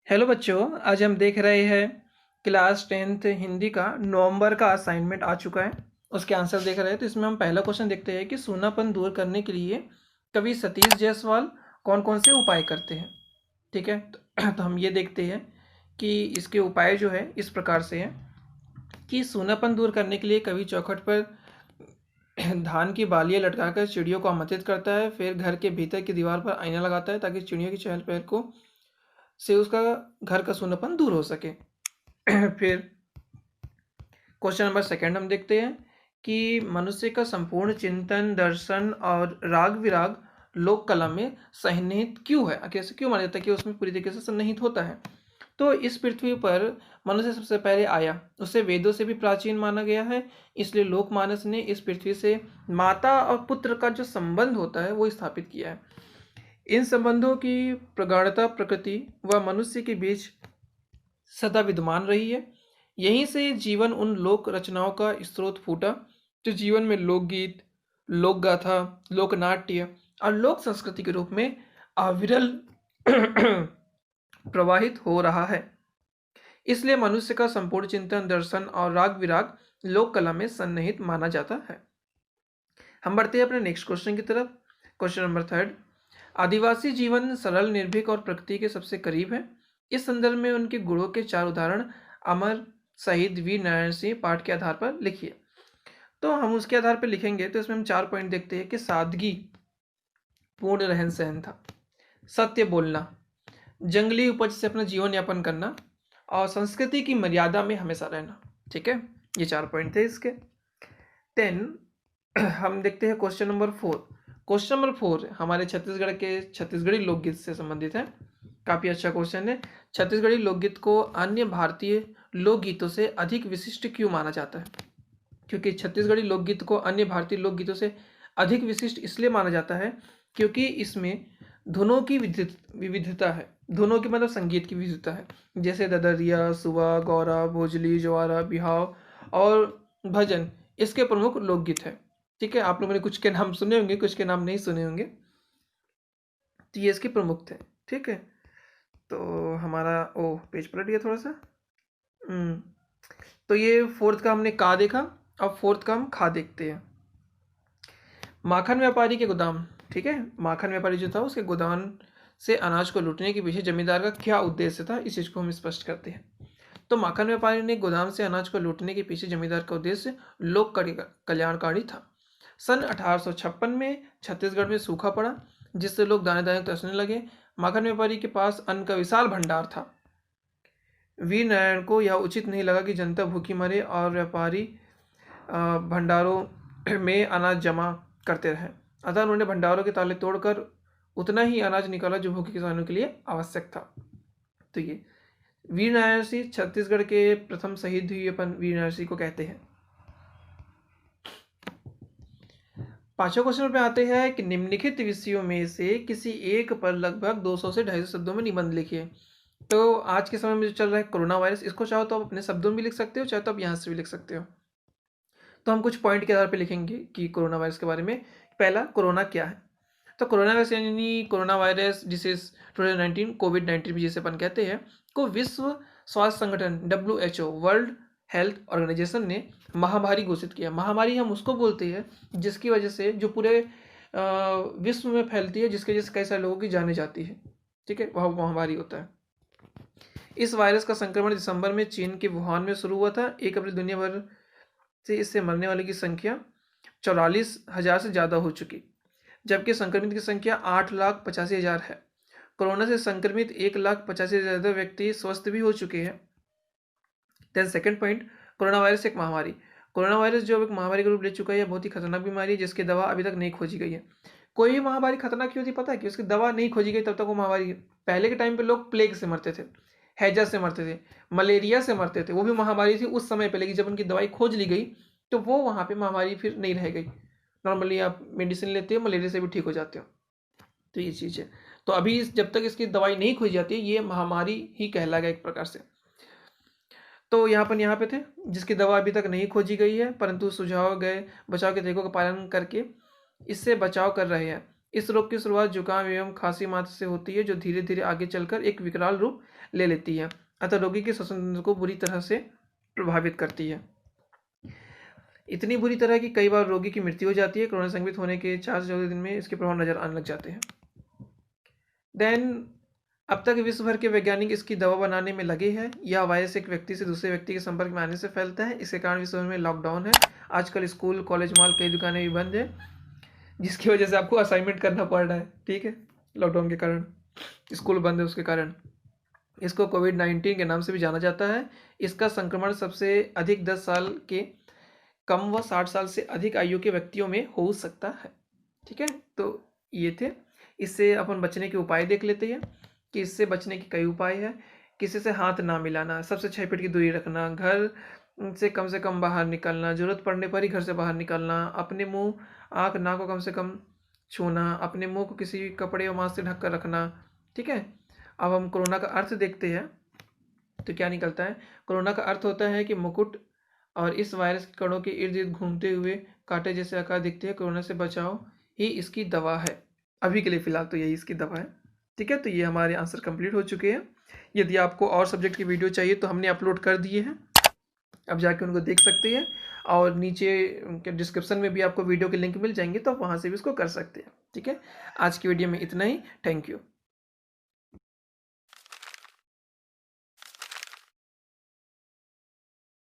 Hello बच्चों, आज हम देख रहे हैं क्लास 10th हिंदी का नवंबर का असाइनमेंट आ चुका है। उसके आंसर देख रहे हैं। तो इसमें हम पहला क्वेश्चन देखते हैं कि सूनापन दूर करने के लिए कवि सतीश जायसवाल कौन कौन से उपाय करते हैं। ठीक है, तो हम ये देखते हैं कि इसके उपाय जो है इस प्रकार से है कि सूनापन दूर करने के लिए कवि चौखट पर धान की बालियां लटकाकर चिड़ियों को आमंत्रित करता है। फिर घर के भीतर की दीवार पर आईना लगाता है ताकि चिड़ियों की चहल पहल को से उसका घर का सूनापन दूर हो सके। फिर क्वेश्चन नंबर सेकंड हम देखते हैं कि मनुष्य का संपूर्ण चिंतन, दर्शन और राग विराग लोक कला में सन्निहित क्यों है। कैसे क्यों माना जाता है कि उसमें पूरी तरीके से सन्निहित होता है। तो इस पृथ्वी पर मनुष्य सबसे पहले आया, उसे वेदों से भी प्राचीन माना गया है। इसलिए लोकमानस ने इस पृथ्वी से माता और पुत्र का जो संबंध होता है वो स्थापित किया है। इन संबंधों की प्रगाढ़ता प्रकृति व मनुष्य के बीच सदा विद्यमान रही है। यहीं से जीवन उन लोक रचनाओं का स्रोत फूटा जो जीवन में लोकगीत, लोक गाथा, लोकनाट्य और लोक संस्कृति के रूप में अविरल प्रवाहित हो रहा है। इसलिए मनुष्य का संपूर्ण चिंतन, दर्शन और राग विराग लोक कला में सन्निहित माना जाता है। हम बढ़ते हैं अपने नेक्स्ट क्वेश्चन की तरफ। क्वेश्चन नंबर थर्ड, आदिवासी जीवन सरल, निर्भीक और प्रकृति के सबसे करीब है। इस संदर्भ में उनके गुणों के 4 उदाहरण अमर शहीद वीर नारायण सिंह पाठ के आधार पर लिखिए। तो हम उसके आधार पर लिखेंगे तो इसमें हम 4 पॉइंट देखते हैं कि सादगी पूर्ण रहन सहन था, सत्य बोलना, जंगली उपज से अपना जीवन यापन करना और संस्कृति की मर्यादा में हमेशा रहना। ठीक है, ये 4 पॉइंट थे इसके। देन हम देखते हैं क्वेश्चन नंबर 4। क्वेश्चन नंबर 4 हमारे छत्तीसगढ़ के छत्तीसगढ़ी लोकगीत से संबंधित है। काफ़ी अच्छा क्वेश्चन है। छत्तीसगढ़ी लोकगीत को अन्य भारतीय लोकगीतों से अधिक विशिष्ट क्यों माना जाता है। क्योंकि छत्तीसगढ़ी लोकगीत को अन्य भारतीय लोकगीतों से अधिक विशिष्ट इसलिए माना जाता है क्योंकि इसमें धुनों की विविधता है। धुनों की मतलब संगीत की विविधता है। जैसे ददरिया, सुबा, गौरा, भोजली, ज्वारा, बिहाव और भजन इसके प्रमुख लोकगीत है। ठीक है, आप लोगों ने कुछ के नाम सुने होंगे, कुछ के नाम नहीं सुने होंगे। तो ये इसके प्रमुख थे। ठीक है, तो हमारा पेज पलट गया थोड़ा सा। तो ये फोर्थ का हमने का देखा। अब फोर्थ का हम खा देखते हैं। माखन व्यापारी के गोदाम। ठीक है, माखन व्यापारी जो था उसके गोदाम से अनाज को लूटने के पीछे जमींदार का क्या उद्देश्य था, इस चीज को हम स्पष्ट करते हैं। तो माखन व्यापारी ने गोदाम से अनाज को लूटने के पीछे जमींदार का उद्देश्य लोक कल्याणकारी था। सन 1856 में छत्तीसगढ़ में सूखा पड़ा जिससे लोग दाने दाने तरसने लगे। माखन व्यापारी के पास अन्न का विशाल भंडार था। वीर नारायण को यह उचित नहीं लगा कि जनता भूखी मरे और व्यापारी भंडारों में अनाज जमा करते रहे। अतः उन्होंने भंडारों के ताले तोड़कर उतना ही अनाज निकाला जो भूखे किसानों के लिए आवश्यक था। तो ये वीर नारायण सिंह छत्तीसगढ़ के प्रथम शहीद हुए अपन वीर नारायण सिंह को कहते हैं। पांचवा क्वेश्चन पे आते हैं कि निम्नलिखित विषयों में से किसी एक पर लगभग 200 से 250 शब्दों में निबंध लिखिए। तो आज के समय में जो चल रहा है कोरोना वायरस, इसको चाहो तो आप अपने शब्दों में भी लिख सकते हो, चाहे तो आप यहाँ से भी लिख सकते हो। तो हम कुछ पॉइंट के आधार पर लिखेंगे कि कोरोना वायरस के बारे में। पहला, कोरोना क्या है। तो कोरोना वायरस यानी कोरोना वायरस डिसीज 2019 कोविड-19 भी जिसे अपन कहते हैं, को विश्व स्वास्थ्य संगठन WHO वर्ल्ड हेल्थ ऑर्गेनाइजेशन ने महामारी घोषित किया। महामारी हम उसको बोलते हैं जिसकी वजह से जो पूरे विश्व में फैलती है, जिसकी वजह से कई सारे लोगों की जाने जाती है। ठीक है, वह महामारी होता है। इस वायरस का संक्रमण दिसंबर में चीन के वुहान में शुरू हुआ था। 1 अप्रैल दुनिया भर से इससे मरने वाले की संख्या 44,000 से ज़्यादा हो चुकी, जबकि संक्रमित की संख्या 8,85,000 है। कोरोना से संक्रमित 1,85,000 से ज़्यादा व्यक्ति स्वस्थ भी हो चुके हैं। Then second point, corona virus एक महामारी। कोरोना वायरस जो एक महामारी का रूप ले चुका है, यह बहुत ही खतरनाक बीमारी है जिसकी दवा अभी तक नहीं खोजी गई है। कोई भी महामारी खतरनाक क्यों होती है पता है कि उसकी दवा नहीं खोजी गई तब तक वो महामारी है। पहले के टाइम पे लोग प्लेग से मरते थे, हैजा से मरते थे, मलेरिया से मरते थे, वो भी महामारी थी उस समय पे। लेकिन जब उनकी दवाई खोज ली गई तो वो वहाँ पे महामारी फिर नहीं रह गई। नॉर्मली आप मेडिसिन लेते हो, मलेरिया से भी ठीक हो जाते हो। तो ये चीज़ है। तो अभी जब तक इसकी दवाई नहीं खोजी जाती ये महामारी ही कहलाएगा एक प्रकार से। तो यहाँ पे थे जिसकी दवा अभी तक नहीं खोजी गई है, परंतु सुझाव गए बचाव के तरीकों का पालन करके इससे बचाव कर रहे हैं। इस रोग की शुरुआत जुकाम एवं खांसी मात्र से होती है, जो धीरे धीरे आगे चलकर एक विकराल रूप ले लेती है, अतः रोगी के श्वसन तंत्र को बुरी तरह से प्रभावित करती है। इतनी बुरी तरह कि कई बार रोगी की मृत्यु हो जाती है। कोरोना संक्रमित होने के 4 से 14 दिन में इसके प्रभाव नजर आने लग जाते हैं। देन अब तक विश्व भर के वैज्ञानिक इसकी दवा बनाने में लगे हैं। यह वायरस एक व्यक्ति से दूसरे व्यक्ति के संपर्क में आने से फैलता है। इसके कारण विश्व भर में लॉकडाउन है। आजकल स्कूल, कॉलेज, मॉल, कई दुकानें भी बंद है, जिसकी वजह से आपको असाइनमेंट करना पड़ रहा है। ठीक है, लॉकडाउन के कारण स्कूल बंद है, उसके कारण इसको कोविड-19 के नाम से भी जाना जाता है। इसका संक्रमण सबसे अधिक 10 साल के कम व 60 साल से अधिक आयु के व्यक्तियों में हो सकता है। ठीक है, तो ये थे। इससे अपन बचने के उपाय देख लेते हैं कि इससे बचने के कई उपाय हैं। किसी से हाथ ना मिलाना, सबसे 6 फीट की दूरी रखना, घर से कम बाहर निकलना, जरूरत पड़ने पर ही घर से बाहर निकलना, अपने मुंह, आँख, नाक को कम से कम छूना, अपने मुंह को किसी कपड़े या मास्क से ढक कर रखना। ठीक है, अब हम कोरोना का अर्थ देखते हैं तो क्या निकलता है। कोरोना का अर्थ होता है कि मुकुट और इस वायरस के कणों के इर्द गिर्द घूमते हुए कांटे जैसे आकार दिखते हैं। कोरोना से बचाव ही इसकी दवा है। अभी के लिए फिलहाल तो यही इसकी दवा है। ठीक है, तो ये हमारे आंसर कंप्लीट हो चुके हैं। यदि आपको और सब्जेक्ट की वीडियो चाहिए तो हमने अपलोड कर दिए हैं, अब जाके उनको देख सकते हैं। और नीचे के डिस्क्रिप्शन में भी आपको वीडियो के लिंक मिल जाएंगे, तो आप वहाँ से भी उसको कर सकते हैं। ठीक है, आज की वीडियो में इतना ही। Thank you.